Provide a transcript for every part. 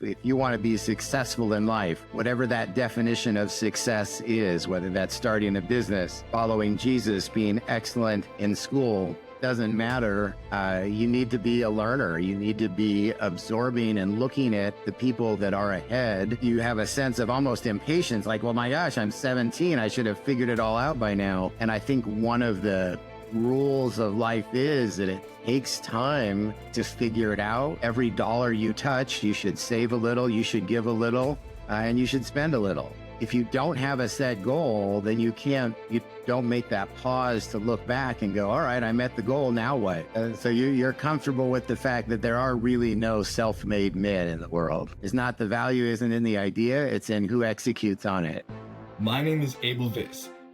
If you want to be successful in life, whatever that definition of success is, whether that's starting a business, following Jesus, being excellent in school, doesn't matter. You need to be a learner. You need to be absorbing and looking at the people that are ahead. You have a sense of almost impatience, like, well, my gosh, I'm 17. I should have figured it all out by now. And I think one of the rules of life is that it takes time to figure it out. Every dollar you touch, you should save a little, you should give a little, and you should spend a little. If you don't have a set goal, then you don't make that pause to look back and go, all right, I met the goal, now what? So you're comfortable with the fact that there are really no self-made men in the world. It's not the value isn't in the idea, it's in who executes on it. My name is Abel,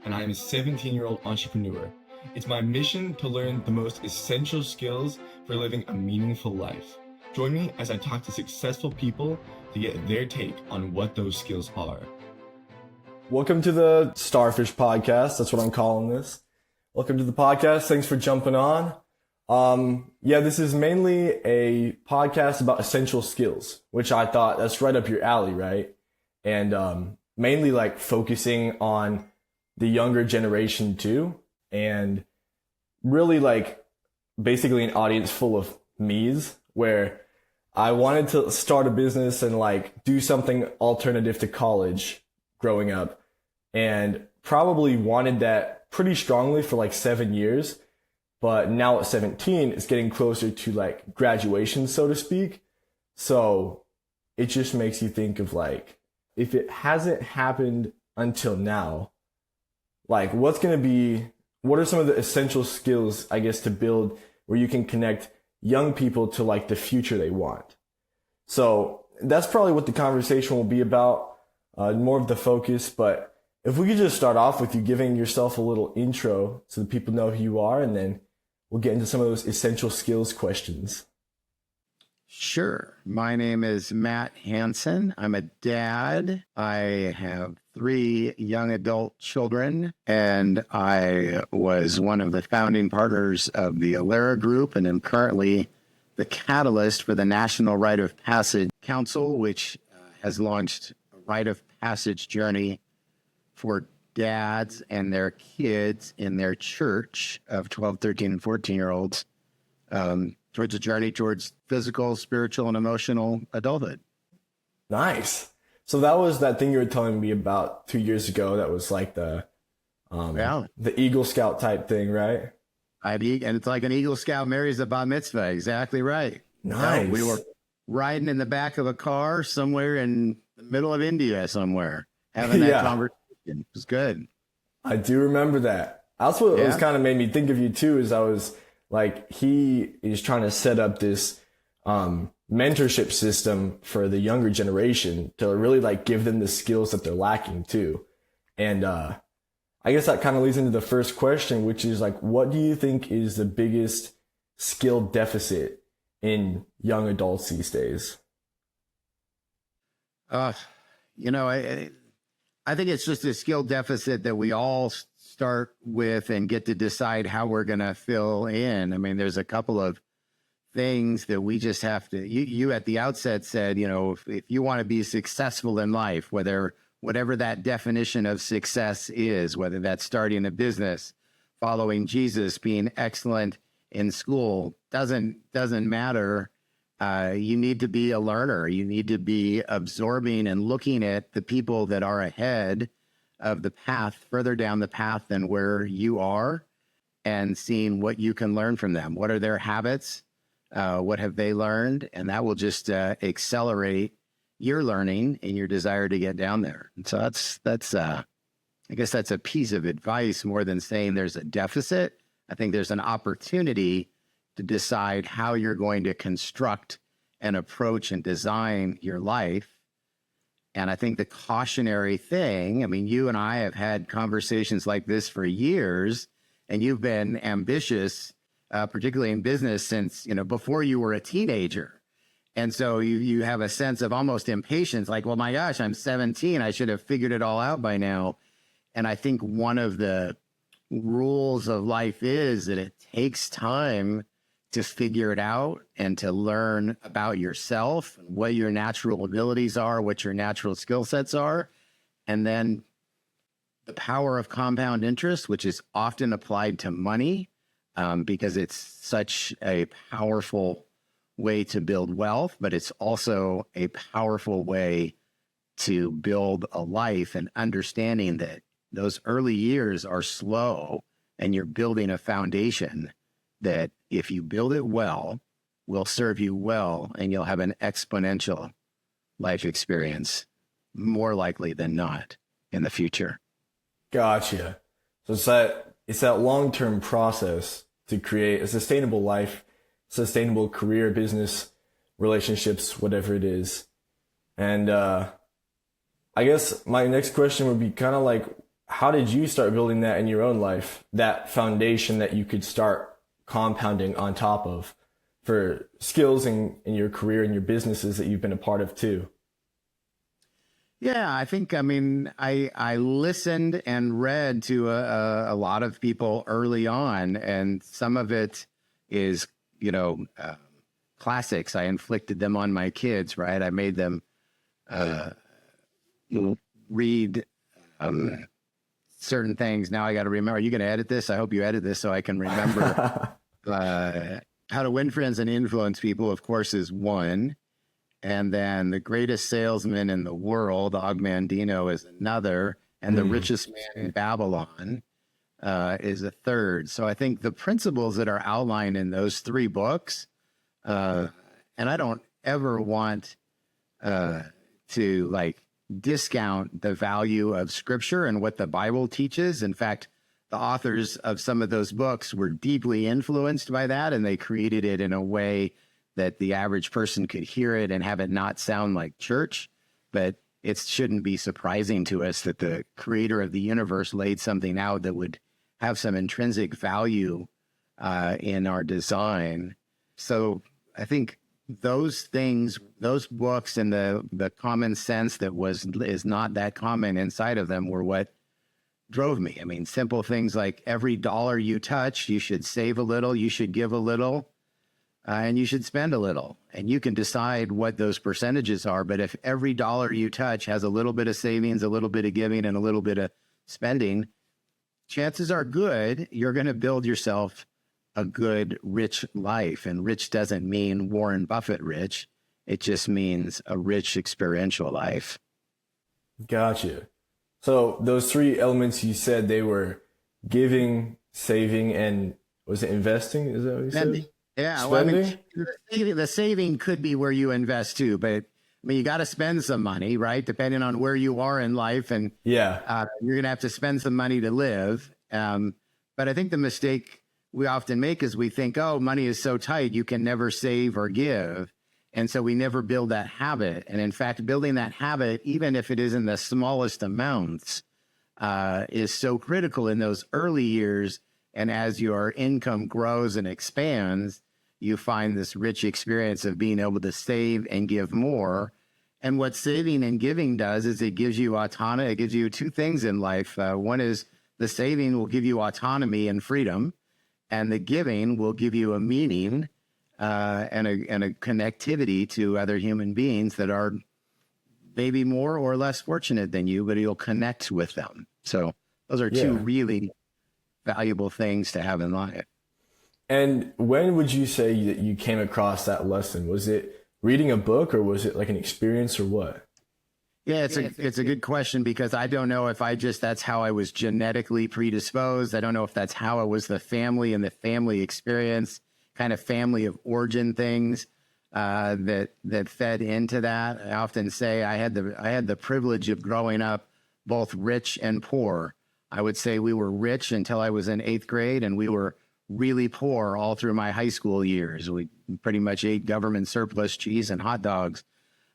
and I am a 17-year-old entrepreneur. It's my mission to learn the most essential skills for living a meaningful life. Join me as I talk to successful people to get their take on what those skills are. Welcome to the Starfish podcast. That's what I'm calling this. Welcome to the podcast. Thanks for jumping on. This is mainly a podcast about essential skills, which I thought that's right up your alley, right? And mainly like focusing on the younger generation too. And really like basically an audience full of me's, where I wanted to start a business and like do something alternative to college growing up, and probably wanted that pretty strongly for like 7 years. But now at 17, it's getting closer to like graduation, so to speak. So it just makes you think of like, if it hasn't happened until now, like what are some of the essential skills, I guess, to build where you can connect young people to like the future they want? So that's probably what the conversation will be about, more of the focus. But if we could just start off with you giving yourself a little intro so that people know who you are, and then we'll get into some of those essential skills questions. Sure. My name is Matt Hanson. I'm a dad. I have 3 young adult children, and I was one of the founding partners of the Alera Group, and am currently the catalyst for the National Rite of Passage Council, which has launched a rite of passage journey for dads and their kids in their church of 12, 13, and 14-year-olds. Towards a journey towards physical, spiritual, and emotional adulthood. Nice. So that was that thing you were telling me about 2 years ago. That was like the Eagle Scout type thing, right? And it's like an Eagle Scout marries a bat mitzvah. Exactly right. Nice. We were riding in the back of a car somewhere in the middle of India somewhere, having that conversation. It was good. I do remember that. That's what was kind of made me think of you too, is I was like, he is trying to set up this mentorship system for the younger generation to really like give them the skills that they're lacking too. And I guess that kind of leads into the first question, which is like, what do you think is the biggest skill deficit in young adults these days? I think it's just a skill deficit that we all start with and get to decide how we're going to fill in. I mean, there's a couple of things that we just have to, you at the outset said, if you want to be successful in life, whatever that definition of success is, whether that's starting a business, following Jesus, being excellent in school, doesn't matter. You need to be a learner. You need to be absorbing and looking at the people that are ahead of the path, further down the path than where you are, and seeing what you can learn from them. What are their habits? What have they learned? And that will just accelerate your learning and your desire to get down there. And so that's I guess that's a piece of advice more than saying there's a deficit. I think there's an opportunity to decide how you're going to construct and approach and design your life. And I think the cautionary thing, I mean, you and I have had conversations like this for years, and you've been ambitious, particularly in business, since, before you were a teenager. And so you have a sense of almost impatience, like, well, my gosh, I'm 17. I should have figured it all out by now. And I think one of the rules of life is that it takes time to figure it out and to learn about yourself, what your natural abilities are, what your natural skill sets are. And then the power of compound interest, which is often applied to money, because it's such a powerful way to build wealth, but it's also a powerful way to build a life, and understanding that those early years are slow and you're building a foundation that, if you build it well, will serve you well, and you'll have an exponential life experience more likely than not in the future. Gotcha. So it's that long-term process to create a sustainable life, sustainable career, business, relationships, whatever it is. And I guess my next question would be kind of like, how did you start building that in your own life, that foundation that you could start compounding on top of for skills in your career and your businesses that you've been a part of too? Yeah, I think, I listened and read to a lot of people early on, and some of it is, classics. I inflicted them on my kids, right? I made them read certain things. Now I got to remember. Are you going to edit this? I hope you edit this so I can remember. How to Win Friends and Influence People, of course, is one. And then The Greatest Salesman in the World, Og Mandino, is another. And The Richest Man in Babylon is a third. So I think the principles that are outlined in those three books, and I don't ever want to discount the value of scripture and what the Bible teaches. In fact, the authors of some of those books were deeply influenced by that, and they created it in a way that the average person could hear it and have it not sound like church. But it shouldn't be surprising to us that the creator of the universe laid something out that would have some intrinsic value in our design. So I think those things, those books, and the common sense that is not that common inside of them were what drove me. I mean, simple things like every dollar you touch, you should save a little, you should give a little, and you should spend a little. And you can decide what those percentages are. But if every dollar you touch has a little bit of savings, a little bit of giving, and a little bit of spending, chances are good you're going to build yourself a good, rich life. And rich doesn't mean Warren Buffett rich. It just means a rich experiential life. Gotcha. So those three elements you said, they were giving, saving, and was it investing? Is that what you said? Yeah. Spending? Well, the saving could be where you invest too, but you got to spend some money, right? Depending on where you are in life. And yeah, you're going to have to spend some money to live. But I think the mistake we often make is we think, oh, money is so tight, you can never save or give. And so we never build that habit. And in fact, building that habit, even if it is in the smallest amounts, is so critical in those early years. And as your income grows and expands, you find this rich experience of being able to save and give more. And what saving and giving does is it gives you autonomy. It gives you two things in life. One is the saving will give you autonomy and freedom, and the giving will give you a meaning and a connectivity to other human beings that are maybe more or less fortunate than you, but you'll connect with them. So those are two really valuable things to have in life. And when would you say that you came across that lesson? Was it reading a book, or was it like an experience, or what? Yeah, it's a good question, because I don't know if that's how I was genetically predisposed. I don't know if that's how it was the family and the family experience, kind of family of origin things that fed into that. I often say I had the privilege of growing up both rich and poor. I would say we were rich until I was in 8th grade, and we were really poor all through my high school years. We pretty much ate government surplus cheese and hot dogs.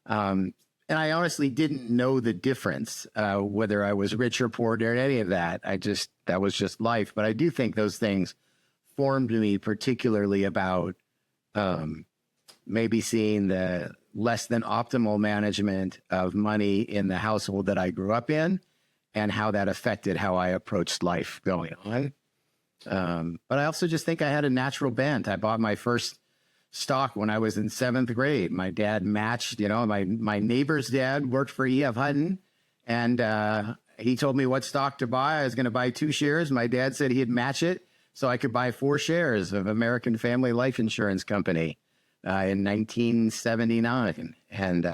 And I honestly didn't know the difference, whether I was rich or poor or any of that. That was just life. But I do think those things formed me, particularly about maybe seeing the less than optimal management of money in the household that I grew up in, and how that affected how I approached life going on. But I also just think I had a natural bent. I bought my first stock when I was in 7th grade. My dad matched, my neighbor's dad worked for E.F. Hutton, and he told me what stock to buy. I was going to buy 2 shares. My dad said he'd match it so I could buy 4 shares of American Family Life Insurance Company in 1979. And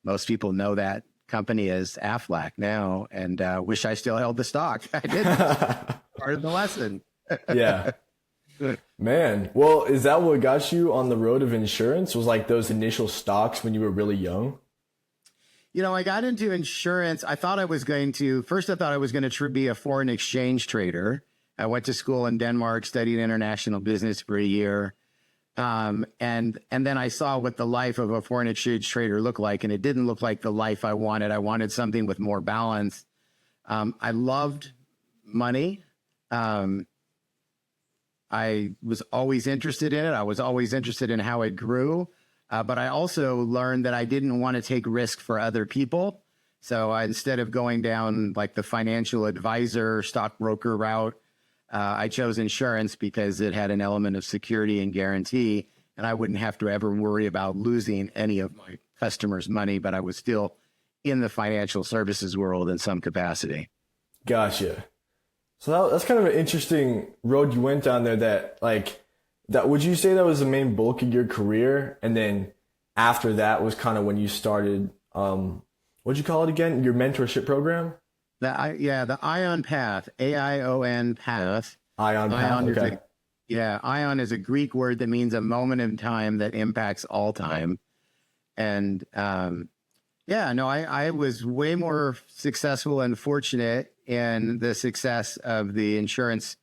most people know that company as Aflac now, and wish I still held the stock. I didn't. Part of the lesson. Yeah. Man, well, is that what got you on the road of insurance? Was like those initial stocks when you were really young? I got into insurance. I thought I was going to be a foreign exchange trader. I went to school in Denmark, studied international business for a year. And then I saw what the life of a foreign exchange trader looked like, and it didn't look like the life I wanted. I wanted something with more balance. I loved money. I was always interested in it. I was always interested in how it grew. But I also learned that I didn't want to take risk for other people. So instead of going down like the financial advisor, stockbroker route, I chose insurance because it had an element of security and guarantee, and I wouldn't have to ever worry about losing any of my customers' money, but I was still in the financial services world in some capacity. Gotcha. So that's kind of an interesting road you went down there that would you say that was the main bulk of your career? And then after that was kind of when you started, what'd you call it again? Your mentorship program? The ION path, AION path. ION path, okay. ION is a Greek word that means a moment in time that impacts all time. And I was way more successful and fortunate in the success of the insurance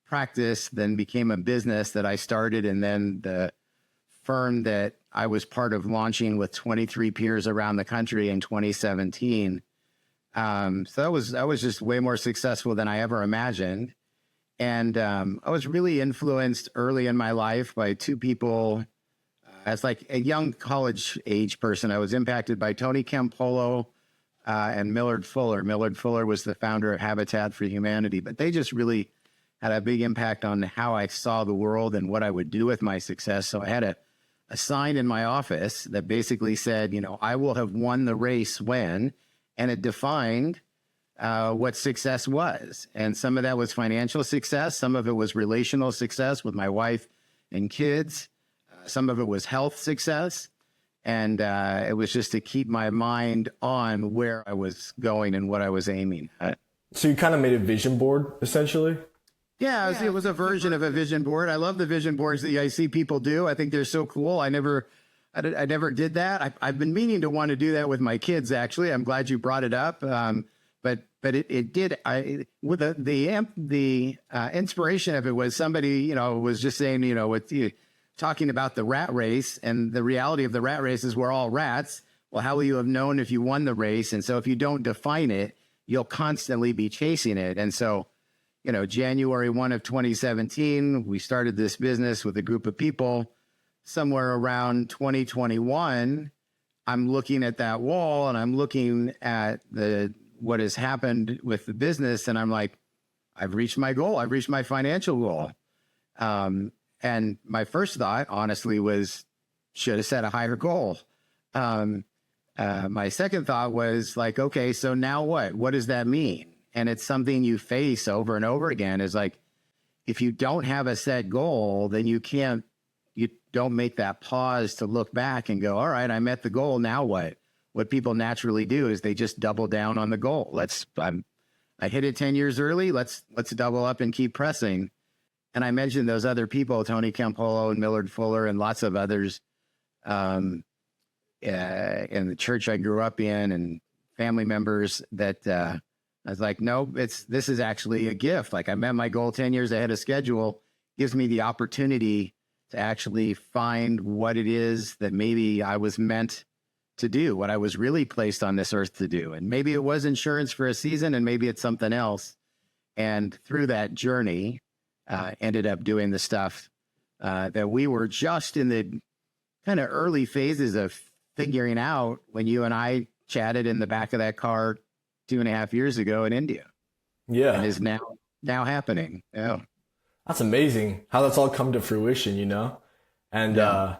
practice than became a business that I started, and then the firm that I was part of launching with 23 peers around the country in 2017. So I was just way more successful than I ever imagined. And I was really influenced early in my life by 2 people. As like a young college age person, I was impacted by Tony Campolo and Millard Fuller. Millard Fuller was the founder of Habitat for Humanity, but they just really had a big impact on how I saw the world and what I would do with my success. So I had a sign in my office that basically said, I will have won the race when, and it defined what success was. And some of that was financial success. Some of it was relational success with my wife and kids. Some of it was health success. And it was just to keep my mind on where I was going and what I was aiming at. So you kind of made a vision board, essentially? Yeah, it was a version of a vision board. I love the vision boards that I see people do. I think they're so cool. I never did that. I've been meaning to want to do that with my kids, actually. I'm glad you brought it up. But it did. The inspiration of it was somebody, was just saying, with you talking about the rat race, and the reality of the rat race is we're all rats. Well, how will you have known if you won the race? And so if you don't define it, you'll constantly be chasing it. And so, January 1 of 2017, we started this business with a group of people. Somewhere around 2021, I'm looking at that wall and I'm looking at what has happened with the business. And I'm like, I've reached my goal. I've reached my financial goal. And my first thought, honestly, was should have set a higher goal. My second thought was like, okay, so now what? What does that mean? And it's something you face over and over again is like, if you don't have a set goal, then you don't make that pause to look back and go, all right, I met the goal. Now what? What people naturally do is they just double down on the goal. I hit it 10 years early. Let's double up and keep pressing. And I mentioned those other people, Tony Campolo and Millard Fuller and lots of others in the church I grew up in and family members that I was like, no, this is actually a gift. Like I met my goal 10 years ahead of schedule, gives me the opportunity to actually find what it is that maybe I was meant to do, what I was really placed on this earth to do. And maybe it was insurance for a season and maybe it's something else. And through that journey, ended up doing the stuff that we were just in the kind of early phases of figuring out when you and I chatted in the back of that car 2.5 years ago in India. Yeah. And is now happening. Yeah. That's amazing how that's all come to fruition, you know? And I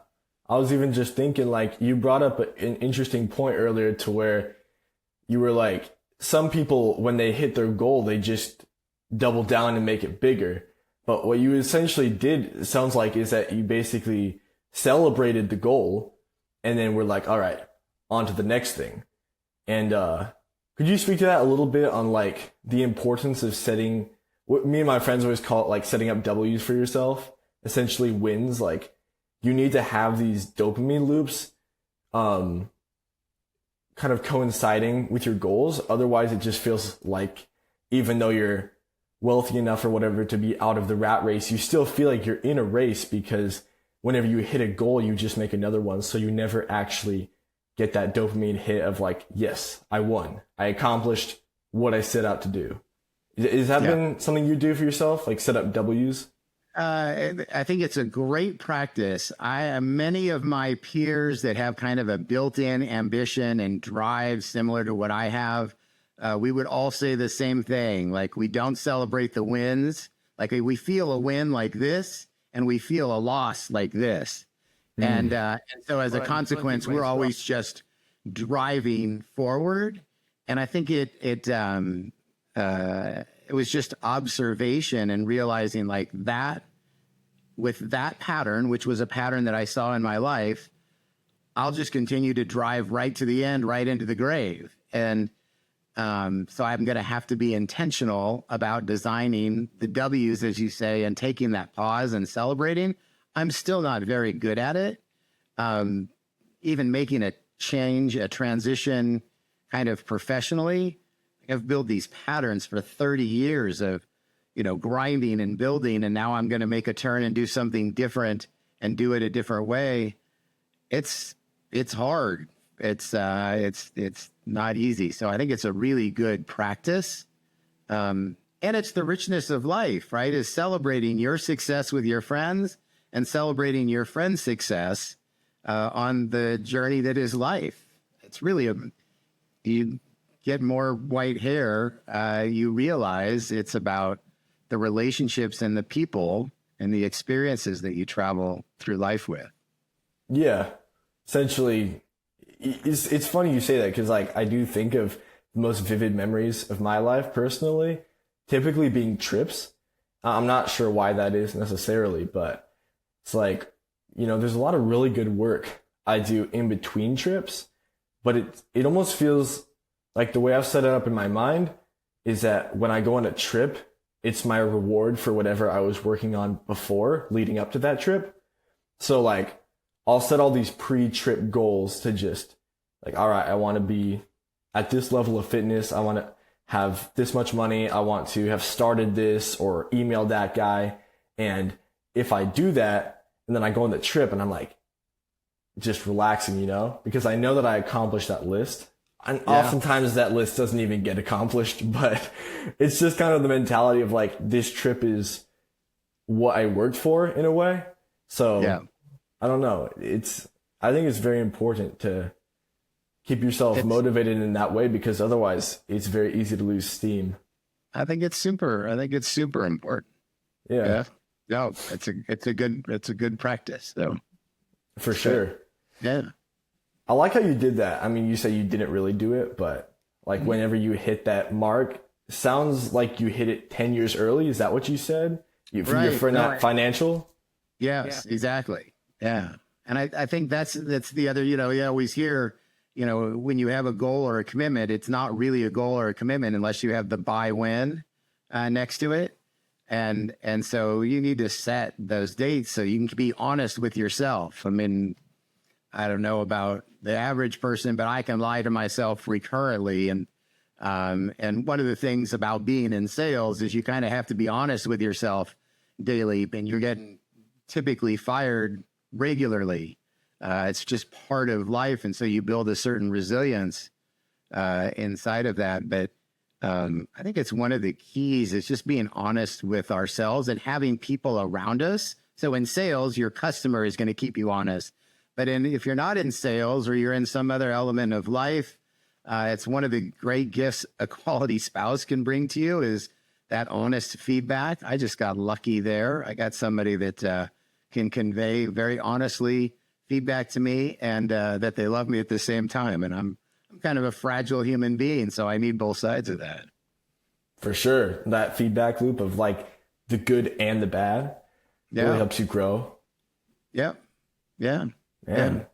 was even just thinking, like, you brought up an interesting point earlier to where you were like, some people, when they hit their goal, they just double down and make it bigger. But what you essentially did, it sounds like, is that you basically celebrated the goal and then we're like, all right, on to the next thing. And could you speak to that a little bit on like the importance of setting, what me and my friends always call it, like setting up W's for yourself, essentially wins. Like, you need to have these dopamine loops kind of coinciding with your goals. Otherwise, it just feels like even though you're wealthy enough or whatever to be out of the rat race, you still feel like you're in a race, because whenever you hit a goal, you just make another one. So you never actually get that dopamine hit of like, yes, I won. I accomplished what I set out to do. Has that been something you do for yourself? Like set up W's? I think it's a great practice. Many of my peers that have kind of a built-in ambition and drive similar to what I have, we would all say the same thing. Like, we don't celebrate the wins. Like, we feel a win like this, and we feel a loss like this. And so as a consequence, we're always just driving forward. And I think it was just observation and realizing like that with that pattern, which was a pattern that I saw in my life, I'll just continue to drive right to the end, right into the grave. And so I'm going to have to be intentional about designing the W's, as you say, and taking that pause and celebrating. I'm still not very good at it. Even making a change, a transition kind of professionally, I've built these patterns for 30 years of, grinding and building. And now I'm going to make a turn and do something different and do it a different way. It's hard. It's not easy. So I think it's a really good practice. And it's the richness of life, right? Is celebrating your success with your friends and celebrating your friend's success on the journey that is life. It's really you get more white hair, you realize it's about the relationships and the people and the experiences that you travel through life with. Yeah, essentially, it's funny you say that, because like I do think of the most vivid memories of my life personally, typically being trips. I'm not sure why that is necessarily, but it's like, there's a lot of really good work I do in between trips, but it almost feels like the way I've set it up in my mind is that when I go on a trip, it's my reward for whatever I was working on before leading up to that trip. So like, I'll set all these pre-trip goals to just like, all right, I want to be at this level of fitness. I want to have this much money. I want to have started this or emailed that guy. And if I do that, and then I go on the trip and I'm like, just relaxing, because I know that I accomplished that list. And oftentimes that list doesn't even get accomplished, but it's just kind of the mentality of like, this trip is what I worked for in a way. So I don't know. I think it's very important to keep yourself motivated in that way, because otherwise it's very easy to lose steam. I think it's super important. Yeah. No, it's a good practice though. For sure. Yeah. I like how you did that. I mean, you say you didn't really do it, but like whenever you hit that mark, sounds like you hit it 10 years early. Is that what you said? Financial? Yes, exactly. Yeah. And I think that's the other, you always hear, when you have a goal or a commitment, it's not really a goal or a commitment unless you have the buy when next to it. And so you need to set those dates so you can be honest with yourself. I mean, I don't know about the average person, but I can lie to myself recurrently. And one of the things about being in sales is you kind of have to be honest with yourself daily, and you're getting typically fired regularly. It's just part of life. And so you build a certain resilience inside of that. But I think it's one of the keys is just being honest with ourselves and having people around us. So in sales, your customer is going to keep you honest. But if you're not in sales or you're in some other element of life, it's one of the great gifts a quality spouse can bring to you is that honest feedback. I just got lucky there. I got somebody that can convey very honestly feedback to me, and that they love me at the same time. And I'm kind of a fragile human being, so I need both sides of that. For sure. That feedback loop of like the good and the bad really helps you grow. Yep. Yeah. Man.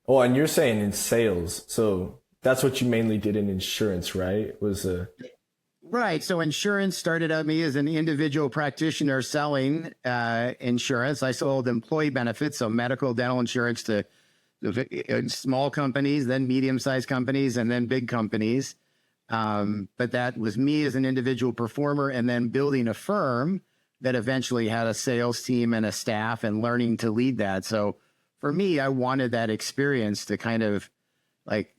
Oh, and you're saying in sales. So that's what you mainly did in insurance, right? Right. So insurance started out me as an individual practitioner selling insurance. I sold employee benefits, so medical, dental insurance to small companies, then medium-sized companies, and then big companies. But that was me as an individual performer, and then building a firm that eventually had a sales team and a staff and learning to lead that. So for me, I wanted that experience to kind of like,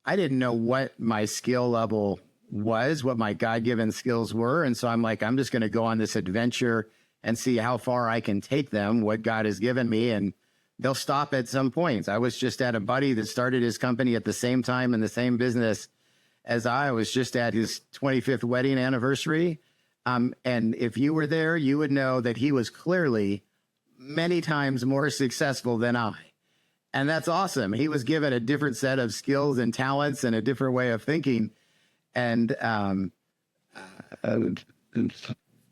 I didn't know what my skill level was, what my God-given skills were. And so I'm like, I'm just going to go on this adventure and see how far I can take them, what God has given me. And they'll stop at some points. I was just at a buddy that started his company at the same time in the same business as I was just at his 25th wedding anniversary. And if you were there, you would know that he was clearly many times more successful than I. And that's awesome. He was given a different set of skills and talents and a different way of thinking. And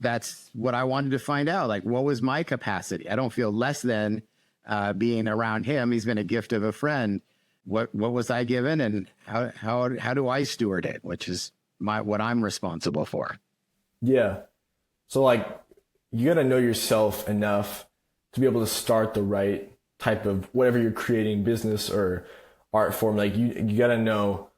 that's what I wanted to find out. Like, what was my capacity? I don't feel less than being around him. He's been a gift of a friend. What was I given, and how do I steward it, which is what I'm responsible for. Yeah. So like, you got to know yourself enough to be able to start the right type of whatever you're creating, business or art form. Like you got to know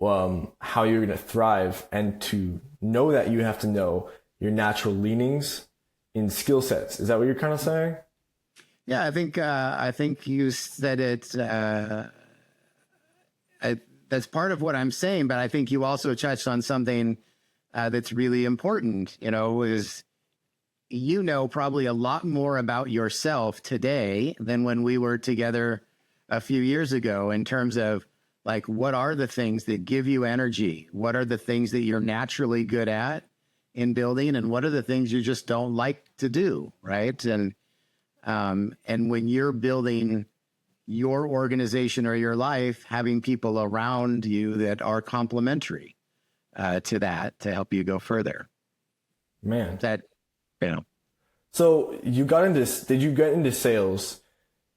how you're going to thrive, and to know that you have to know your natural leanings in skill sets. Is that what you're kind of saying? Yeah, I think you said it. That's part of what I'm saying, but I think you also touched on something that's really important. Is probably a lot more about yourself today than when we were together a few years ago, in terms of like, what are the things that give you energy? What are the things that you're naturally good at in building? And what are the things you just don't like to do? Right. And when you're building your organization or your life, having people around you that are complementary to that to help you go further. Man. Did you get into sales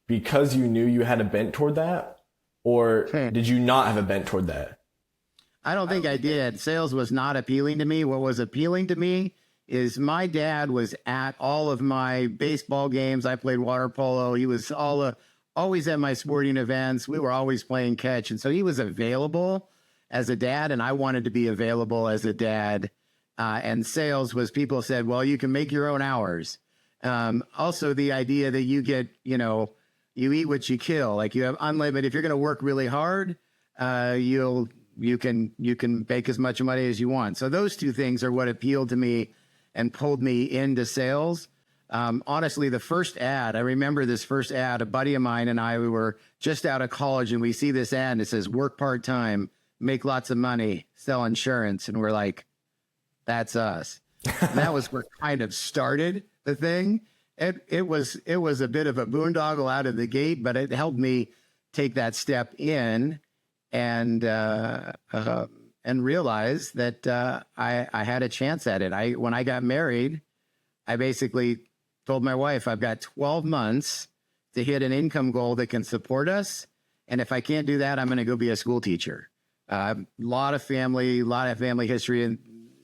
because you knew you had a bent toward that? Or did you not have a bent toward that? I don't think I did. Sales was not appealing to me. What was appealing to me is my dad was at all of my baseball games. I played water polo. He was always at my sporting events. We were always playing catch. And so he was available as a dad, and I wanted to be available as a dad. And sales was, people said, well, you can make your own hours. Also the idea that you get, you eat what you kill. Like, you have unlimited. If you're going to work really hard, you can make as much money as you want. So those two things are what appealed to me and pulled me into sales. Honestly, the first ad, I remember this first ad, a buddy of mine and I, we were just out of college, and we see this ad and it says, work part-time, make lots of money, sell insurance. And we're like, that's us. And that was where kind of started the thing. It was a bit of a boondoggle out of the gate, but it helped me take that step in and realize that I had a chance at it. When I got married, I basically told my wife, I've got 12 months to hit an income goal that can support us. And if I can't do that, I'm going to go be a school teacher. A lot of family history, and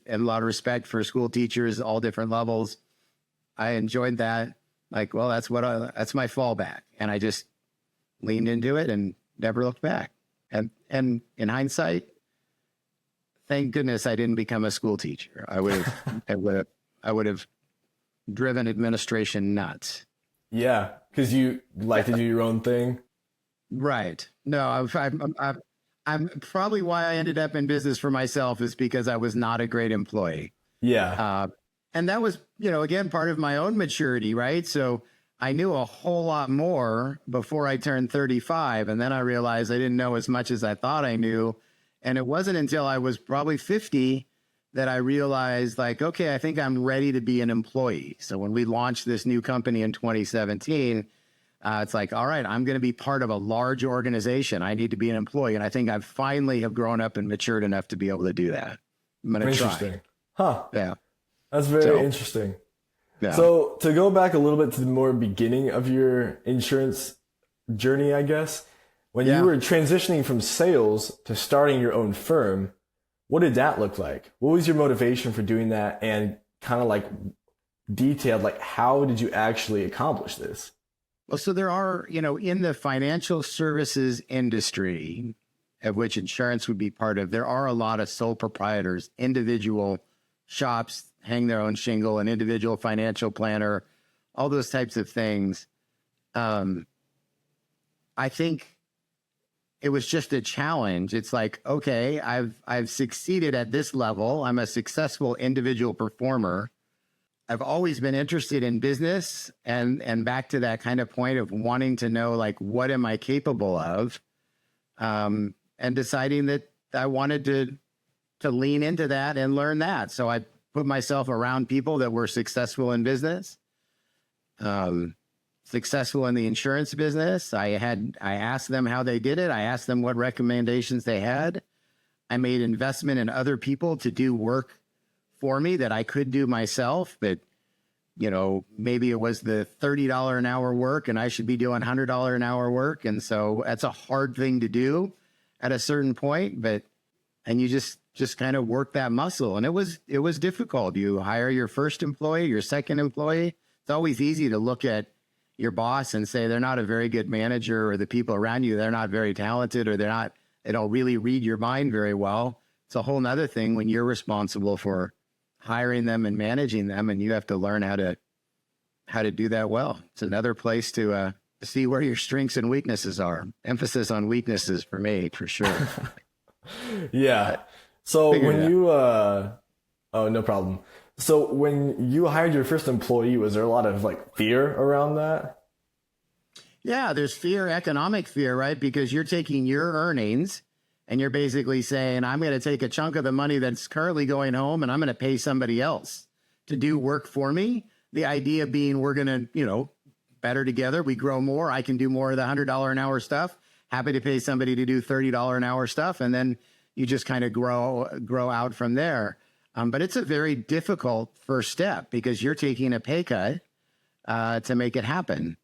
a lot of respect for school teachers, all different levels. I enjoyed that. Like, well, that's my fallback. And I just leaned into it and never looked back. And in hindsight, thank goodness I didn't become a school teacher. I would have driven administration nuts. Yeah, because you like to do your own thing. Right. No, I'm probably why I ended up in business for myself is because I was not a great employee. Yeah. And that was, again, part of my own maturity, right? So I knew a whole lot more before I turned 35. And then I realized I didn't know as much as I thought I knew. And it wasn't until I was probably 50 that I realized like, okay, I think I'm ready to be an employee. So when we launched this new company in 2017, it's like, all right, I'm going to be part of a large organization. I need to be an employee. And I think I finally have grown up and matured enough to be able to do that. I'm going to try. Interesting. Huh. Yeah. That's very interesting. Yeah. So to go back a little bit to the more beginning of your insurance journey, I guess, when you were transitioning from sales to starting your own firm, what did that look like? What was your motivation for doing that? And kind of like detailed, like how did you actually accomplish this? Well, so there are, in the financial services industry, of which insurance would be part of, there are a lot of sole proprietors, individual shops, hang their own shingle, an individual financial planner, all those types of things. I think it was just a challenge. It's like, okay, I've succeeded at this level. I'm a successful individual performer. I've always been interested in business and back to that kind of point of wanting to know, like, what am I capable of? And deciding that I wanted to lean into that and learn that. So I put myself around people that were successful in business, successful in the insurance business. I asked them how they did it. I asked them what recommendations they had. I made investment in other people to do work for me that I could do myself, but maybe it was the $30 an hour work and I should be doing $100 an hour work. And so that's a hard thing to do at a certain point, and you just kind of work that muscle. And it was difficult. You hire your first employee, your second employee. It's always easy to look at your boss and say they're not a very good manager, or the people around you, they're not very talented, or they don't really read your mind very well. It's a whole nother thing when you're responsible for hiring them and managing them, and you have to learn how to do that well. It's another place to see where your strengths and weaknesses are. Emphasis on weaknesses for me, for sure. Yeah. So when you oh, no problem. So when you hired your first employee, was there a lot of like fear around that? Yeah, there's fear, economic fear, right? Because you're taking your earnings and you're basically saying, I'm going to take a chunk of the money that's currently going home and I'm going to pay somebody else to do work for me. The idea being we're going to, better together. We grow more. I can do more of the $100 an hour stuff. Happy to pay somebody to do $30 an hour stuff. And then you just kind of grow out from there. But it's a very difficult first step because you're taking a pay cut to make it happen.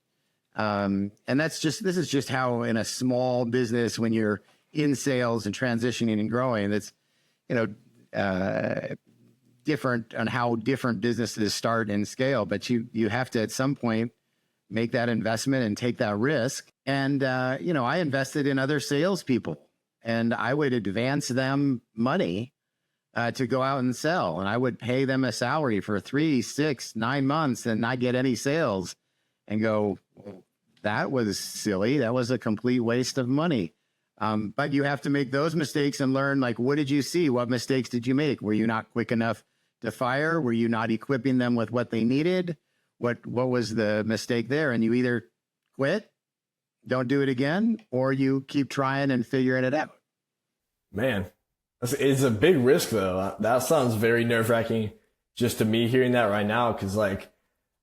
And this is just how in a small business, when you're in sales and transitioning and growing, that's, different on how different businesses start and scale. But you have to at some point make that investment and take that risk. And, I invested in other salespeople and I would advance them money to go out and sell. And I would pay them a salary for 3, 6, 9 months and not get any sales and go, well, that was silly. That was a complete waste of money. But you have to make those mistakes and learn, like, what did you see? What mistakes did you make? Were you not quick enough to fire? Were you not equipping them with what they needed? What was the mistake there? And you either quit, don't do it again, or you keep trying and figuring it out. Man, it's a big risk though. That sounds very nerve-wracking just to me hearing that right now. Cause like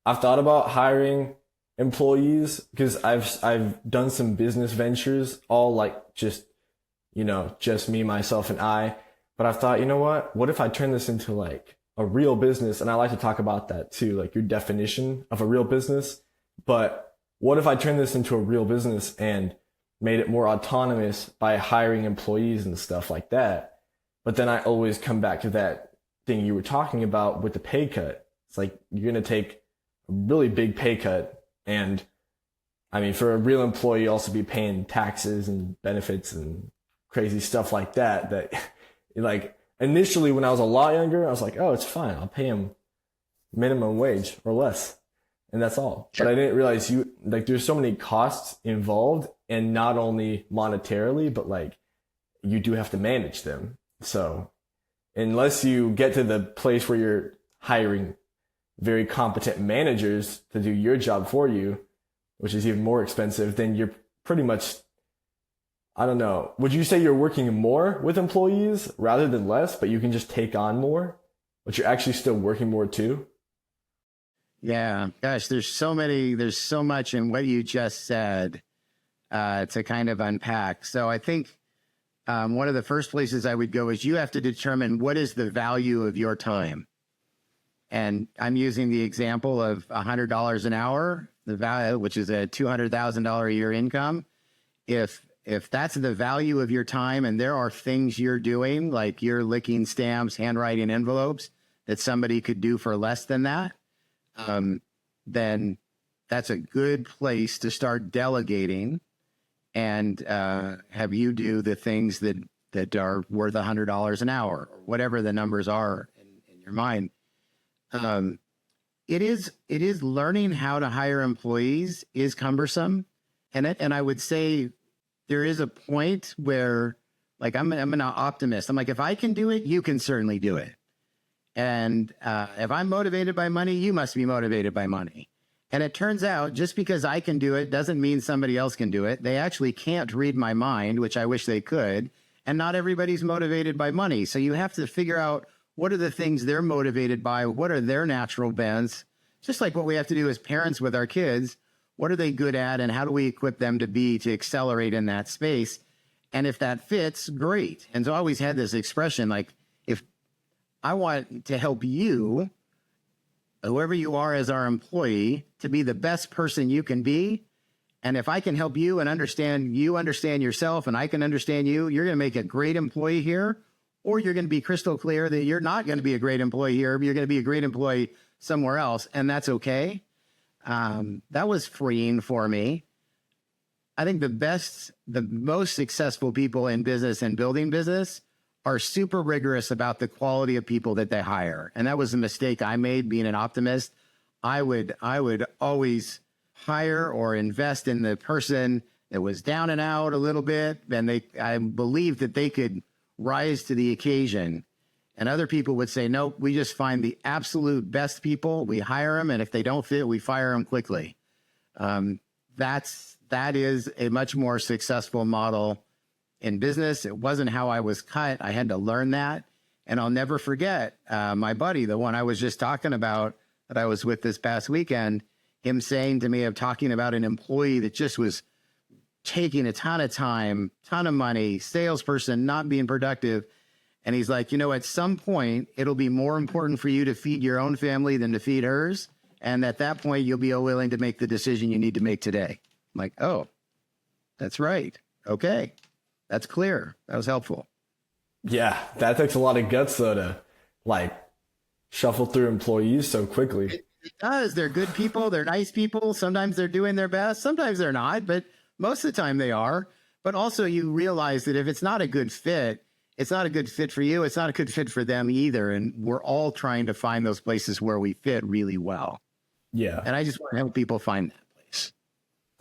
I've thought about hiring employees because I've done some business ventures, all like just me, myself and I, but I've thought, what if I turn this into like a real business? And I like to talk about that too, like your definition of a real business. But what if I turn this into a real business and made it more autonomous by hiring employees and stuff like that? But then I always come back to that thing you were talking about with the pay cut. It's like, you're going to take a really big pay cut. And I mean, for a real employee, also be paying taxes and benefits and crazy stuff like that like initially when I was a lot younger, I was like, oh, it's fine. I'll pay him minimum wage or less. And that's all. Sure. But I didn't realize there's so many costs involved, and not only monetarily, but like you do have to manage them. So unless you get to the place where you're hiring very competent managers to do your job for you, which is even more expensive, then you're pretty much I don't know. Would you say you're working more with employees rather than less, but you can just take on more, but you're actually still working more too? Yeah, gosh, there's so much in what you just said to kind of unpack. So I think one of the first places I would go is you have to determine what is the value of your time. And I'm using the example of $100 an hour, the value, which is a $200,000 a year income. If that's the value of your time and there are things you're doing, like you're licking stamps, handwriting envelopes that somebody could do for less than that, then that's a good place to start delegating and have you do the things that are worth $100 an hour, or whatever the numbers are in your mind. It is learning how to hire employees is cumbersome. And I would say there is a point where, like, I'm an optimist. I'm like, if I can do it, you can certainly do it. And if I'm motivated by money, you must be motivated by money. And it turns out just because I can do it doesn't mean somebody else can do it. They actually can't read my mind, which I wish they could. And not everybody's motivated by money. So you have to figure out what are the things they're motivated by? What are their natural bents? Just like what we have to do as parents with our kids. What are they good at? And how do we equip them to accelerate in that space? And if that fits, great. And so I always had this expression, like, if I want to help you, whoever you are as our employee, to be the best person you can be. And if I can help you and understand yourself and I can understand you, you're going to make a great employee here, or you're going to be crystal clear that you're not going to be a great employee here, but you're going to be a great employee somewhere else. And that's okay. That was freeing for me. I think the most successful people in business and building business are super rigorous about the quality of people that they hire. And that was a mistake I made being an optimist. I would always hire or invest in the person that was down and out a little bit. And I believed that they could rise to the occasion. And other people would say, nope, we just find the absolute best people. We hire them. And if they don't fit, we fire them quickly. That is a much more successful model in business. It wasn't how I was cut. I had to learn that. And I'll never forget my buddy, the one I was just talking about that I was with this past weekend, him saying to me of talking about an employee that just was taking a ton of time, ton of money, salesperson, not being productive. And he's like, at some point, it'll be more important for you to feed your own family than to feed hers. And at that point, you'll be willing to make the decision you need to make today. I'm like, oh, that's right. Okay. That's clear. That was helpful. Yeah, that takes a lot of guts, though, to shuffle through employees so quickly. It does. They're good people. They're nice people. Sometimes they're doing their best. Sometimes they're not, but most of the time they are. But also you realize that if it's not a good fit, it's not a good fit for you. It's not a good fit for them either. And we're all trying to find those places where we fit really well. Yeah. And I just want to help people find that place.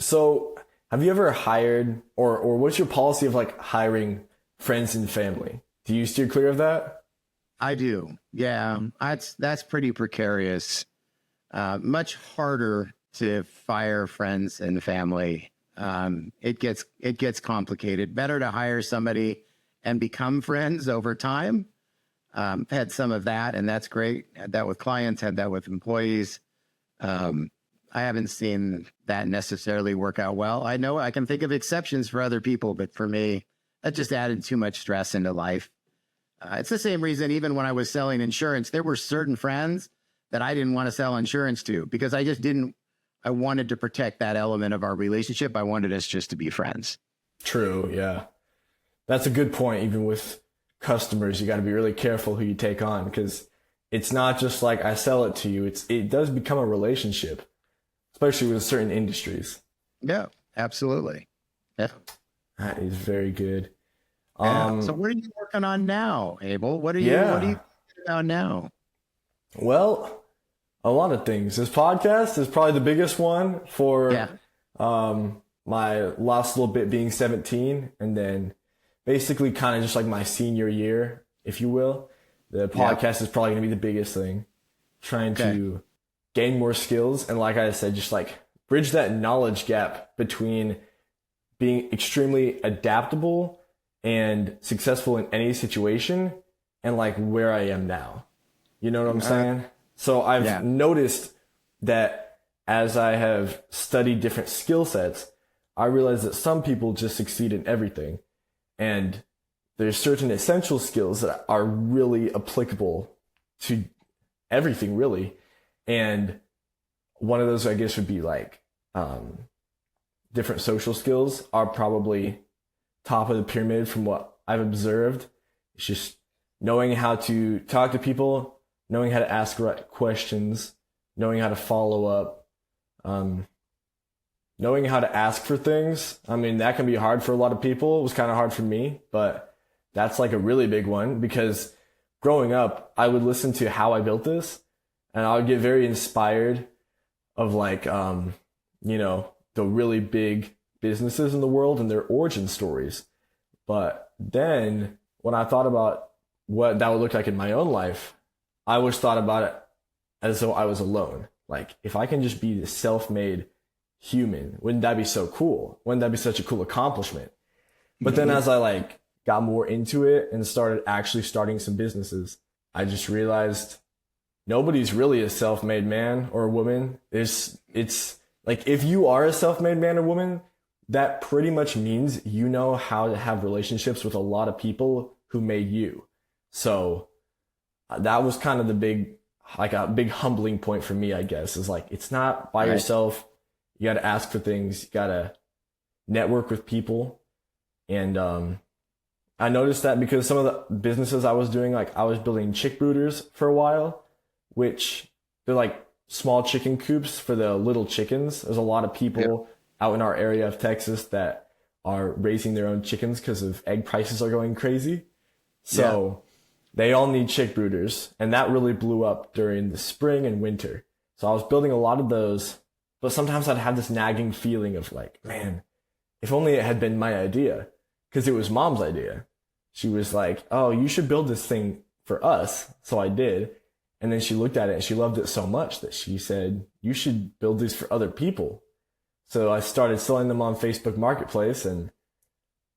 So have you ever hired or what's your policy of hiring friends and family? Do you steer clear of that? I do. Yeah. That's pretty precarious. Much harder to fire friends and family. It gets complicated. Better to hire somebody and become friends over time. Had some of that, and that's great. Had that with clients, had that with employees. I haven't seen that necessarily work out well. I know I can think of exceptions for other people, but for me, that just added too much stress into life. It's the same reason, even when I was selling insurance, there were certain friends that I didn't want to sell insurance to because I wanted to protect that element of our relationship. I wanted us just to be friends. True. Yeah. That's a good point. Even with customers, you got to be really careful who you take on because it's not just like I sell it to you. It does become a relationship, especially with certain industries. Yeah, absolutely. Yeah. That is very good. So what are you working on now, Abel? What are you thinking about now? Well, a lot of things. This podcast is probably the biggest one for my last little bit being 17 and then basically kind of just like my senior year, if you will. The podcast is probably going to be the biggest thing. Trying to gain more skills and like I said, just bridge that knowledge gap between being extremely adaptable and successful in any situation, and like where I am now. You know what I'm saying? So I've noticed that as I have studied different skill sets, I realize that some people just succeed in everything. And there's certain essential skills that are really applicable to everything, really. And one of those, I guess, would be like different social skills are probably top of the pyramid from what I've observed. It's just knowing how to talk to people, knowing how to ask right questions, knowing how to follow up, knowing how to ask for things. I mean, that can be hard for a lot of people. It was kind of hard for me, but that's like a really big one, because growing up, I would listen to How I Built This, and I would get very inspired of like, you know, the really big businesses in the world and their origin stories. But then when I thought about what that would look like in my own life, I always thought about it as though I was alone. Like, if I can just be the self-made human, wouldn't that be so cool? Wouldn't that be such a cool accomplishment? But then as I like got more into it and started actually starting some businesses, I just realized nobody's really a self-made man or woman. It's like, if you are a self-made man or woman, that pretty much means you know how to have relationships with a lot of people who made you. So that was kind of the big, like a big humbling point for me, I guess, is like, it's not by yourself. You got to ask for things. You got to network with people. And I noticed that because some of the businesses I was doing, like I was building chick brooders for a while, which they're like small chicken coops for the little chickens. There's a lot of people out in our area of Texas that are raising their own chickens because of egg prices are going crazy. So they all need chick brooders. And that really blew up during the spring and winter. So I was building a lot of those, but sometimes I'd have this nagging feeling of like, man, if only it had been my idea, because it was mom's idea. She was like, oh, you should build this thing for us. So I did. And then she looked at it and she loved it so much that she said, you should build these for other people. So I started selling them on Facebook Marketplace, and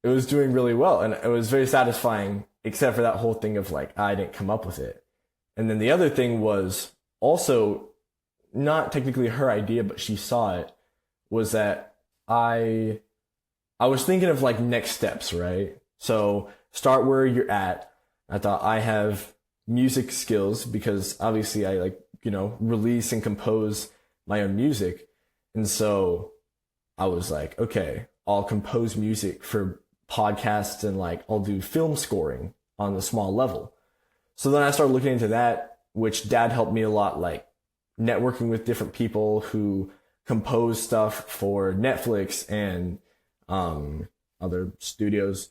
it was doing really well. And it was very satisfying, except for that whole thing of like, I didn't come up with it. And then the other thing was also not technically her idea, but she saw it, was that I was thinking of like next steps, right? So start where you're at. I thought I have music skills because obviously I like, you know, release and compose my own music. And so I was like, okay, I'll compose music for podcasts and like I'll do film scoring on the small level. So then I started looking into that, which Dad helped me a lot, like networking with different people who compose stuff for Netflix and other studios,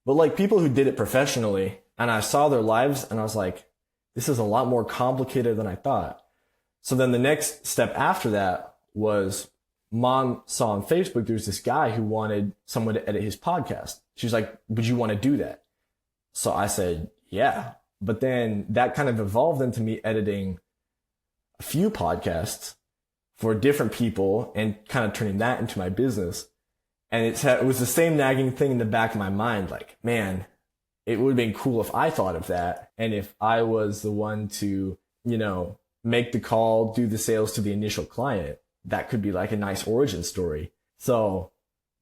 but like people who did it professionally. And I saw their lives and I was like, this is a lot more complicated than I thought. So then the next step after that was Mom saw on Facebook, there's this guy who wanted someone to edit his podcast. She was like, would you want to do that? So I said, yeah. But then that kind of evolved into me editing a few podcasts for different people and kind of turning that into my business. And it was the same nagging thing in the back of my mind, like, man, it would have been cool if I thought of that. And if I was the one to, you know, make the call, do the sales to the initial client, that could be like a nice origin story. So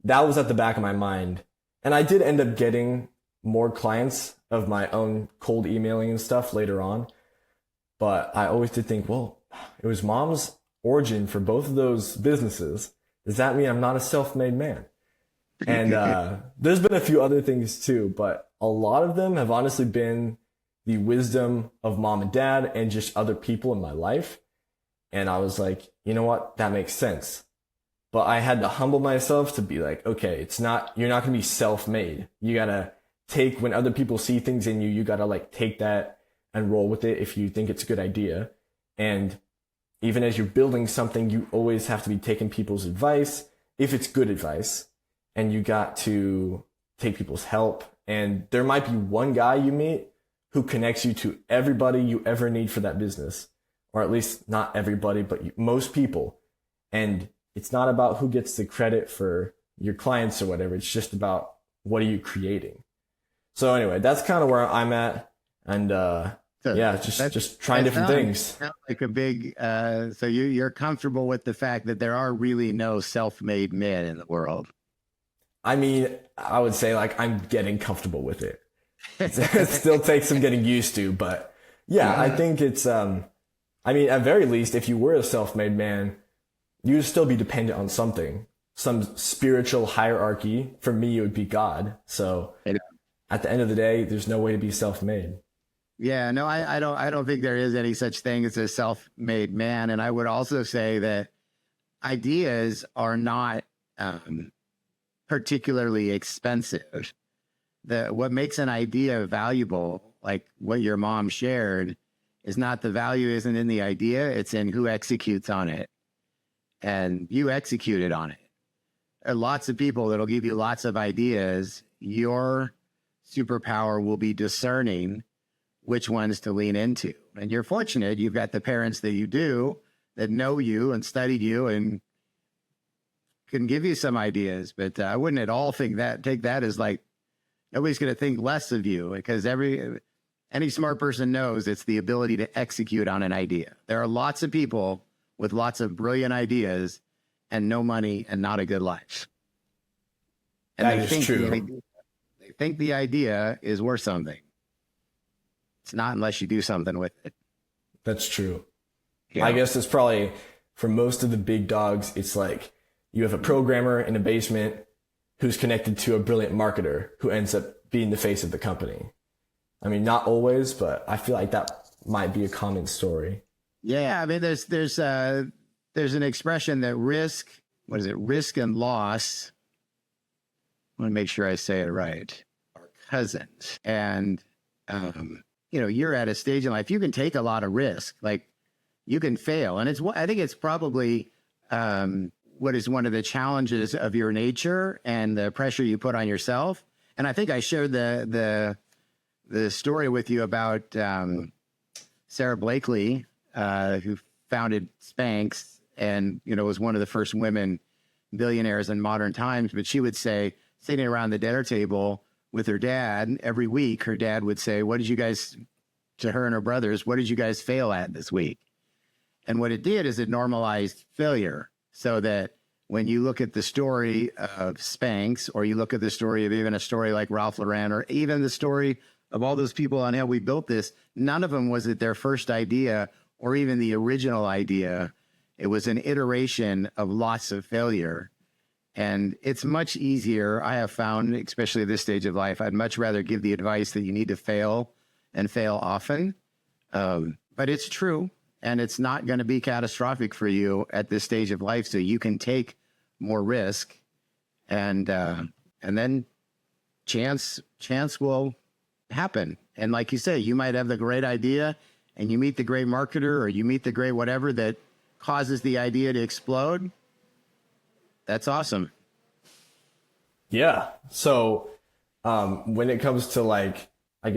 that was at the back of my mind. And I did end up getting more clients of my own cold emailing and stuff later on. But I always did think, well, it was Mom's origin for both of those businesses. Does that mean I'm not a self-made man? And there's been a few other things too, but a lot of them have honestly been the wisdom of Mom and Dad and just other people in my life. And I was like, you know what? That makes sense. But I had to humble myself to be like, okay, you're not going to be self-made. You got to take, when other people see things in you, you got to like take that and roll with it if you think it's a good idea. And even as you're building something, you always have to be taking people's advice if it's good advice. And you got to take people's help. And there might be one guy you meet who connects you to everybody you ever need for that business. Or at least not everybody, but most people. And it's not about who gets the credit for your clients or whatever. It's just about what are you creating. So anyway, that's kind of where I'm at. And just trying different things. Sounds like a big, so you're comfortable with the fact that there are really no self-made men in the world. I mean, I would say like I'm getting comfortable with it. It still takes some getting used to, but yeah, I think it's, I mean, at very least, if you were a self-made man, you'd still be dependent on something, some spiritual hierarchy. For me, it would be God. So at the end of the day, there's no way to be self-made. Yeah, no, I don't think there is any such thing as a self-made man. And I would also say that ideas are not particularly expensive. What makes an idea valuable, like what your mom shared, is not the value isn't in the idea, it's in who executes on it. And you executed on it. There are lots of people that'll give you lots of ideas. Your superpower will be discerning which ones to lean into. And you're fortunate you've got the parents that you do that know you and studied you and can give you some ideas. But I wouldn't at all take that as like, nobody's going to think less of you, because any smart person knows it's the ability to execute on an idea. There are lots of people with lots of brilliant ideas and no money and not a good life. And that is true. They think the idea is worth something. It's not unless you do something with it. That's true. Yeah. I guess it's probably, for most of the big dogs, it's like you have a programmer in a basement who's connected to a brilliant marketer who ends up being the face of the company. I mean, not always, but I feel like that might be a common story. Yeah, I mean, there's an expression that risk and loss, I want to make sure I say it right, are cousins. And, you're at a stage in life, you can take a lot of risk, like you can fail. And I think it's probably what is one of the challenges of your nature and the pressure you put on yourself. And I think I shared the story with you about Sarah Blakely, who founded Spanx and, was one of the first women billionaires in modern times. But she would say, sitting around the dinner table with her dad, every week, her dad would say, to her and her brothers, what did you guys fail at this week? And what it did is it normalized failure, so that when you look at the story of Spanx, or you look at the story of even a story like Ralph Lauren, or even the story of all those people on how we built this, none of them was it their first idea or even the original idea. It was an iteration of lots of failure. And it's much easier, I have found, especially at this stage of life, I'd much rather give the advice that you need to fail and fail often. But it's true, and it's not going to be catastrophic for you at this stage of life. So you can take more risk, and then chance will happen. And like you say, you might have the great idea and you meet the great marketer, or you meet the great whatever that causes the idea to explode. That's awesome. Yeah. So when it comes to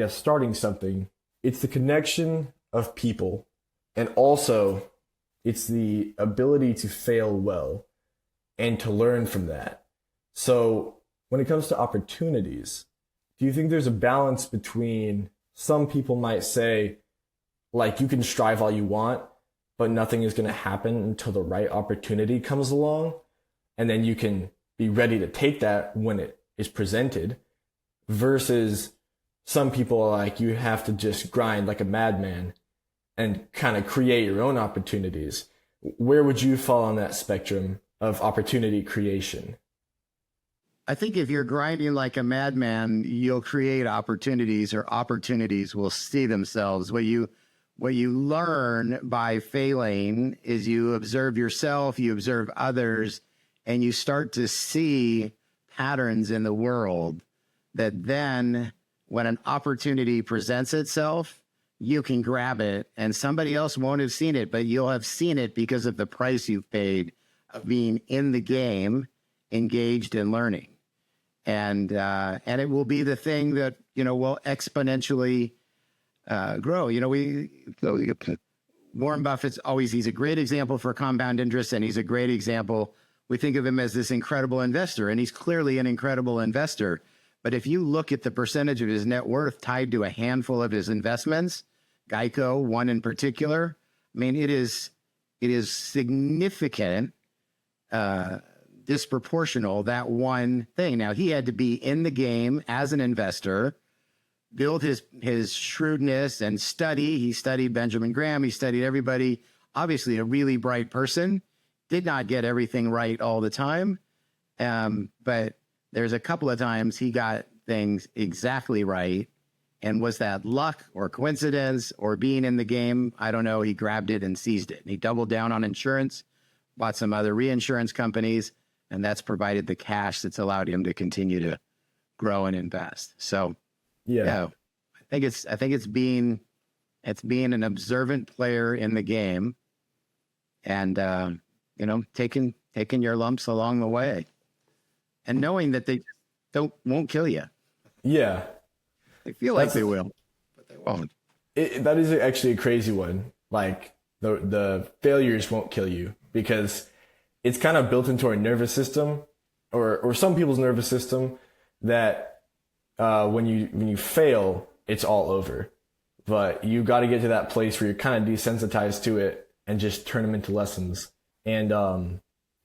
starting something, it's the connection of people, and also it's the ability to fail well and to learn from that. So when it comes to opportunities, do you think there's a balance between, some people might say, like, you can strive all you want, but nothing is going to happen until the right opportunity comes along, and then you can be ready to take that when it is presented, versus some people are like, you have to just grind like a madman and kind of create your own opportunities. Where would you fall on that spectrum of opportunity creation? I think if you're grinding like a madman, you'll create opportunities, or opportunities will see themselves. What you learn by failing is you observe yourself, you observe others, and you start to see patterns in the world that then, when an opportunity presents itself, you can grab it, and somebody else won't have seen it, but you'll have seen it because of the price you've paid of being in the game, engaged in learning. And it will be the thing that, will exponentially grow. Warren Buffett's he's a great example for compound interest, and he's a great example we think of him as this incredible investor, and he's clearly an incredible investor. But if you look at the percentage of his net worth tied to a handful of his investments, Geico, one in particular, I mean, it is significant, disproportional, that one thing. Now, he had to be in the game as an investor, build his shrewdness and study. He studied Benjamin Graham. He studied everybody. Obviously, a really bright person. Did not get everything right all the time. But there's a couple of times he got things exactly right. And was that luck or coincidence or being in the game? I don't know. He grabbed it and seized it. And he doubled down on insurance, bought some other reinsurance companies, and that's provided the cash that's allowed him to continue to grow and invest. So, yeah, I think it's being an observant player in the game, and taking your lumps along the way, and knowing that they won't kill you. Yeah. They feel like they will, but they won't. That is actually a crazy one. Like the failures won't kill you, because it's kind of built into our nervous system, or some people's nervous system, that when you fail, it's all over. But you got to get to that place where you're kind of desensitized to it and just turn them into lessons. And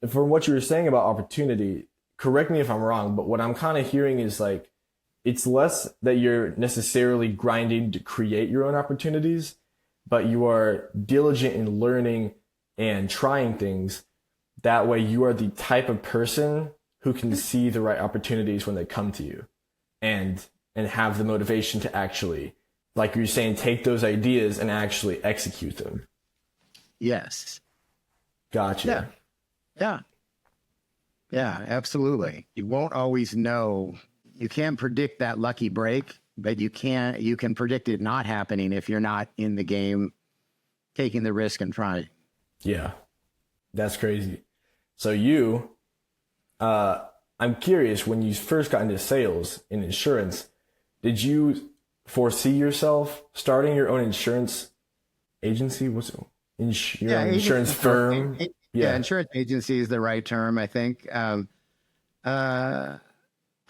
from what you were saying about opportunity, correct me if I'm wrong, but what I'm kind of hearing is like, it's less that you're necessarily grinding to create your own opportunities, but you are diligent in learning and trying things. That way you are the type of person who can see the right opportunities when they come to you, and have the motivation to actually, like you're saying, take those ideas and actually execute them. Yes. Gotcha. Yeah, absolutely. You won't always know. You can't predict that lucky break, but you can predict it not happening if you're not in the game, taking the risk and trying. Yeah, that's crazy. So I'm curious, when you first got into sales in insurance, did you foresee yourself starting your own insurance agency? What's it? Insurance firm? Yeah, insurance agency is the right term, I think.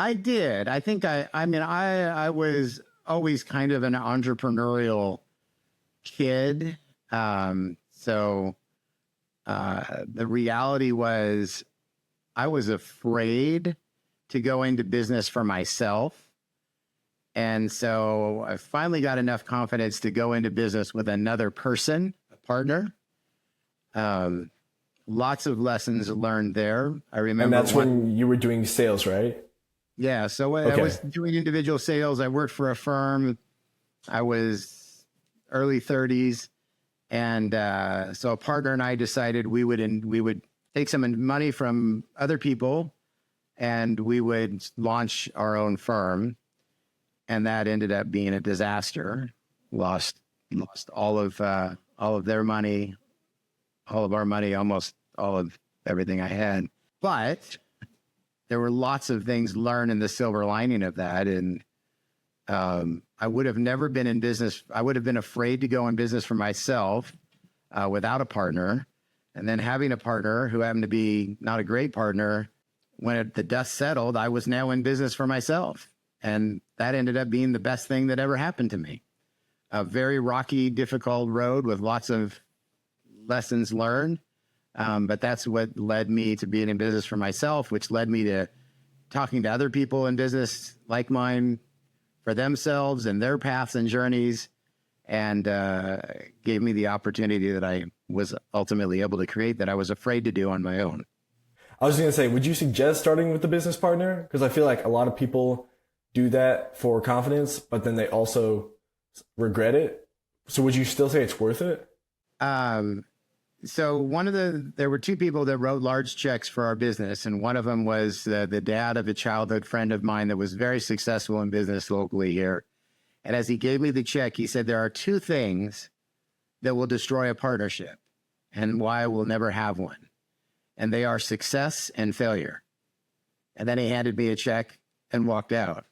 I did. I think I was always kind of an entrepreneurial kid. So the reality was I was afraid to go into business for myself. And so I finally got enough confidence to go into business with another person, a partner. Lots of lessons learned there. I remember. And that's when you were doing sales, right? Yeah. So I was doing individual sales. I worked for a firm. I was early 30s. And so a partner and I decided we would take some money from other people and we would launch our own firm. And that ended up being a disaster. Lost all of their money, all of our money, almost all of everything I had. But there were lots of things learned in the silver lining of that. And I would have never been in business. I would have been afraid to go in business for myself without a partner. And then having a partner who happened to be not a great partner, when the dust settled, I was now in business for myself. And that ended up being the best thing that ever happened to me. A very rocky, difficult road with lots of lessons learned. But that's what led me to being in business for myself, which led me to talking to other people in business like mine for themselves and their paths and journeys, and gave me the opportunity that I was ultimately able to create that I was afraid to do on my own. I was going to say, would you suggest starting with the business partner? Because I feel like a lot of people do that for confidence, but then they also regret it. So would you still say it's worth it? So there were two people that wrote large checks for our business. And one of them was the dad of a childhood friend of mine that was very successful in business locally here. And as he gave me the check, he said, there are two things that will destroy a partnership and why we'll never have one. And they are success and failure. And then he handed me a check and walked out.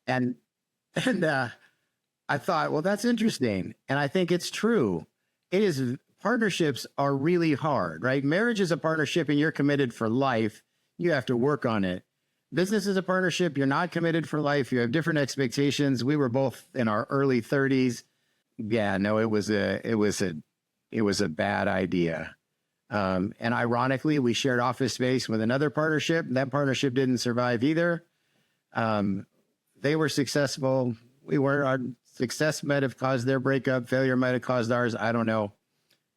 And I thought, well, that's interesting. And I think it's true. It is partnerships are really hard, right? Marriage is a partnership and you're committed for life. You have to work on it. Business is a partnership. You're not committed for life. You have different expectations. We were both in our early 30s. Yeah, no, it was a bad idea. And ironically, we shared office space with another partnership. That partnership didn't survive either. They were successful. We weren't. Our success might have caused their breakup. Failure might have caused ours. I don't know.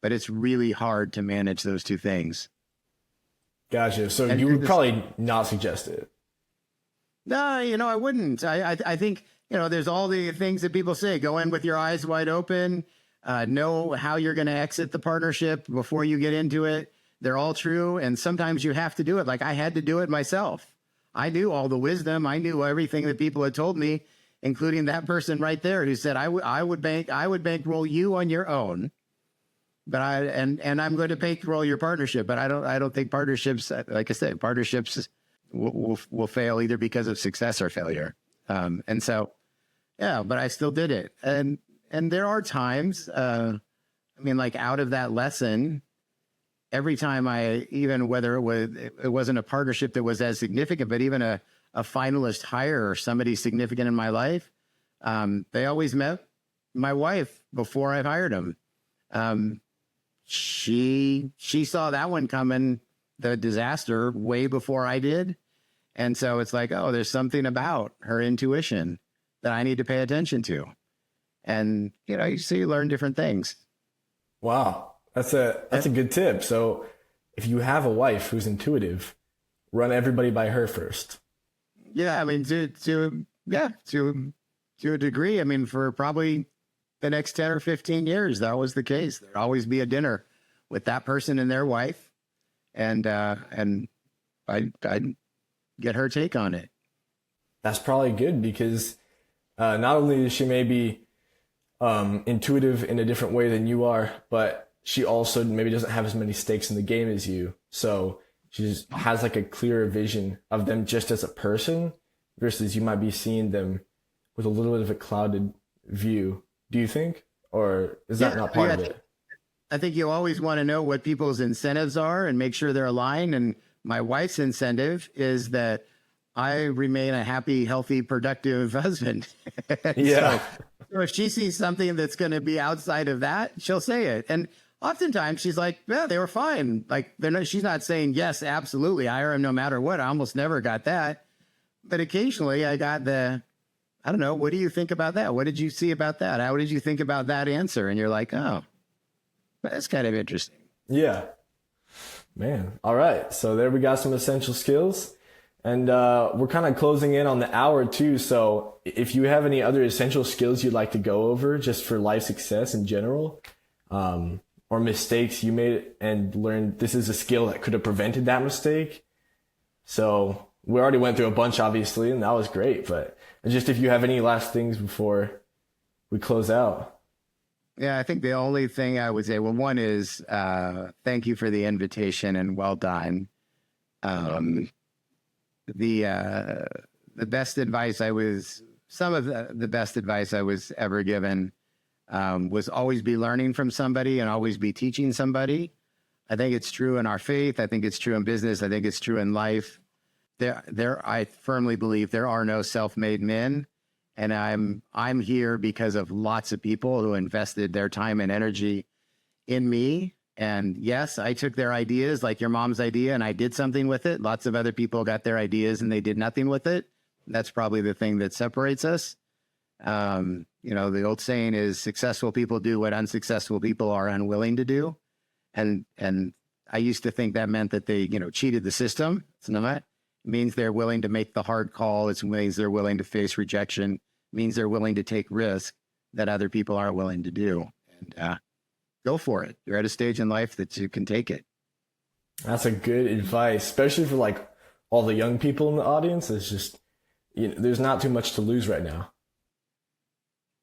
But it's really hard to manage those two things. Gotcha. So you would probably not suggest it. No, I wouldn't. I think, there's all the things that people say. Go in with your eyes wide open. Know how you're going to exit the partnership before you get into it. They're all true. And sometimes you have to do it. Like I had to do it myself. I knew all the wisdom. I knew everything that people had told me, including that person right there who said, I would bankroll you on your own. But I'm going to bankroll your partnership. But I don't think partnerships, like I said, partnerships will fail either because of success or failure. And so, yeah, but I still did it. And there are times, like out of that lesson, every time whether it wasn't a partnership that was as significant, but even a finalist hire or somebody significant in my life, they always met my wife before I hired them. She saw that one coming, the disaster, way before I did. And so it's like, oh, there's something about her intuition that I need to pay attention to. And, so you learn different things. Wow. That's a good tip. So if you have a wife who's intuitive, run everybody by her first. Yeah. To a degree, for probably the next 10 or 15 years, that was the case. There'd always be a dinner with that person and their wife. And I'd get her take on it. That's probably good because not only is she maybe intuitive in a different way than you are, but she also maybe doesn't have as many stakes in the game as you. So she just has like a clearer vision of them just as a person versus you might be seeing them with a little bit of a clouded view. Do you think? Or is that not part of it? I think you always want to know what people's incentives are and make sure they're aligned. And my wife's incentive is that I remain a happy, healthy, productive husband. Yeah. So if she sees something that's going to be outside of that, she'll say it. And oftentimes she's like, yeah, they were fine. Like she's not saying, yes, absolutely. I hire him no matter what. I almost never got that. But occasionally I got I don't know. What do you think about that? What did you see about that? How did you think about that answer? And you're like, oh, that's kind of interesting. Yeah, man. All right. So there we got some essential skills. And we're kind of closing in on the hour too. So if you have any other essential skills you'd like to go over just for life success in general, or mistakes you made and learned this is a skill that could have prevented that mistake. So we already went through a bunch, obviously, and that was great. But just if you have any last things before we close out. Yeah, I think the only thing I would say, well, one is thank you for the invitation and well done. The best advice some of the best advice I was ever given was always be learning from somebody and always be teaching somebody. I think it's true in our faith. I think it's true in business. I think it's true in life. I firmly believe there are no self-made men. And I'm here because of lots of people who invested their time and energy in me. And yes, I took their ideas, like your mom's idea, and I did something with it. Lots of other people got their ideas and they did nothing with it. That's probably the thing that separates us. The old saying is successful people do what unsuccessful people are unwilling to do. And I used to think that meant that they, cheated the system. It's not. It means they're willing to make the hard call. It means they're willing to face rejection. It means they're willing to take risks that other people aren't willing to do. And go for it. You're at a stage in life that you can take it. That's a good advice, especially for like all the young people in the audience. It's just, there's not too much to lose right now.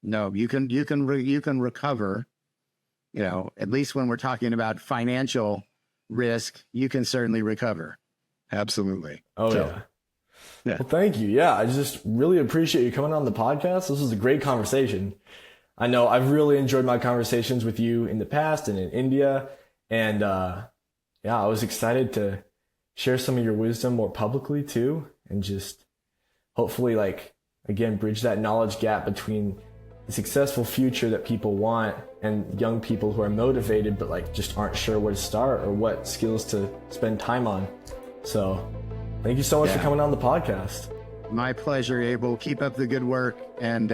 No, you can recover, at least when we're talking about financial risk, you can certainly recover. Absolutely. Oh, yeah. Well, thank you. Yeah, I just really appreciate you coming on the podcast. This was a great conversation. I know I've really enjoyed my conversations with you in the past and in India. And I was excited to share some of your wisdom more publicly too. And just hopefully, like, again, bridge that knowledge gap between the successful future that people want and young people who are motivated but like just aren't sure where to start or what skills to spend time on. So thank you so much for coming on the podcast. My pleasure, Abel. Keep up the good work. And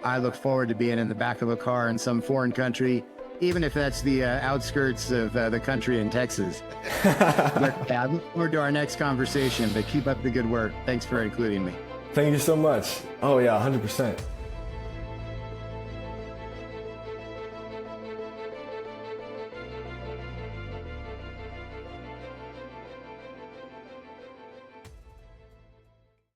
I look forward to being in the back of a car in some foreign country, even if that's the outskirts of the country in Texas. But I look forward to our next conversation, but keep up the good work. Thanks for including me. Thank you so much. Oh yeah, 100%.